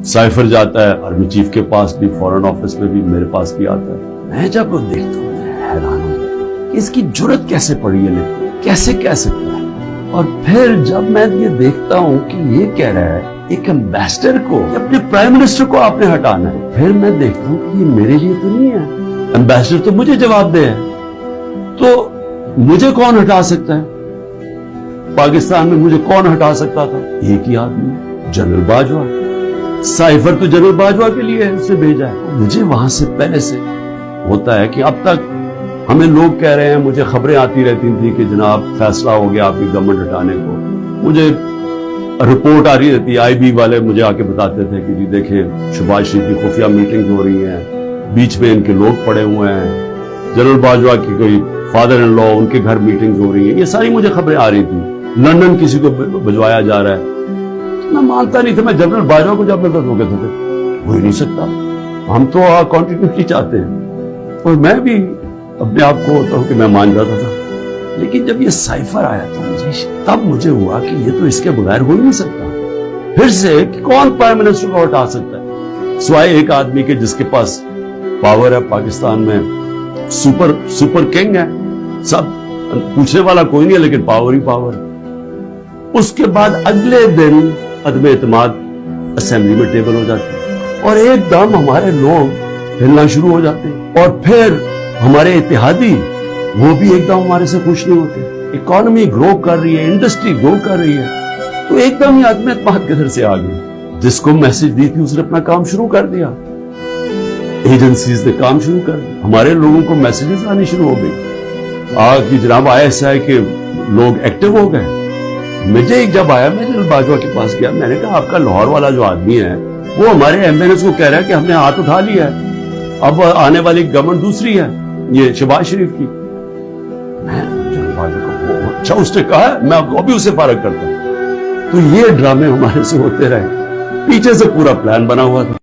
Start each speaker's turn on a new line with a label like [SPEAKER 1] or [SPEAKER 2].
[SPEAKER 1] Cipher जाता है army chief के पास भी, फॉरेन ऑफिस में भी, मेरे पास भी आता है। मैं जब वो देखता हूँ मैं हैरान हो जाता हूँ कि इसकी जुर्रत कैसे पड़ी है, कैसे कह सकता है। और फिर जब मैं ये देखता हूँ कि ये कह रहा है एक एम्बेसडर को, अपने प्राइम मिनिस्टर को आपने हटाना है, फिर मैं देखता हूँ कि ये मेरे लिए तो नहीं है, एम्बेसडर तो मुझे जवाब दे, तो मुझे कौन हटा सकता है? पाकिस्तान में मुझे कौन हटा सकता था? एक ही आदमी, जनरल बाजवा। साइफर तो जनरल बाजवा के लिए है, उसे भेजा है। मुझे वहां से पहले से होता है कि अब तक हमें लोग कह रहे हैं, मुझे खबरें आती रहती थी कि जनाब फैसला हो गया आपकी गवर्नमेंट हटाने को। मुझे रिपोर्ट आ रही रहती, आईबी वाले मुझे आके बताते थे कि जी देखें शहबाज शरीफ की खुफिया मीटिंग हो रही है, बीच में इनके लोग पड़े हुए हैं, जनरल बाजवा की कोई फादर इन लॉ उनके घर मीटिंग हो रही है। ये सारी मुझे खबरें आ रही थी। लंदन किसी को भिजवाया जा रहा है। मैं मानता नहीं था, मैं जनरल बाजवा को जब मैं कहते थे हो ही नहीं सकता, हम तो कॉन्टिन्यूटी चाहते हैं। और मैं भी अपने आप को होता हूं कि मैं मान जाता था, लेकिन जब ये साइफर आया तब मुझे हुआ कि ये तो इसके बगैर हो ही नहीं सकता। फिर से कि कौन प्राइम मिनिस्टर को हटा सकता है सिवाय एक आदमी के जिसके पास पावर है। पाकिस्तान में सुपर किंग है, सब पूछने वाला कोई नहीं है, लेकिन पावर ही पावर। उसके बाद अगले दिन अदम एतमाद असेंबली में टेबल हो जाती है और एकदम हमारे लोग हिलना शुरू हो जाते हैं। और फिर हमारे इत्तेहादी वो भी एकदम हमारे से खुश नहीं होते। इकोनॉमी ग्रो कर रही है, इंडस्ट्री ग्रो कर रही है, तो एकदम ही अदम एतमाद किधर से आ गई। जिसको मैसेज दी थी उसने अपना काम शुरू कर दिया, एजेंसीज ने काम शुरू कर दिया, हमारे लोगों को मैसेजेस आनी शुरू हो गई कि जनाब ISI के लोग एक्टिव हो गए। मुझे जब आया, मैं जनरल बाजवा के पास गया, मैंने कहा आपका लाहौर वाला जो आदमी है वो हमारे एम्बेसडर को कह रहा है कि हमने हाथ उठा लिया है, अब आने वाली गवर्नमेंट दूसरी है, ये शहबाज शरीफ की। मैं जनरल बाजवा को अच्छा उसने कहा है, मैं अभी उसे फारग करता हूं। तो ये ड्रामे हमारे से होते रहे, पीछे से पूरा प्लान बना हुआ था।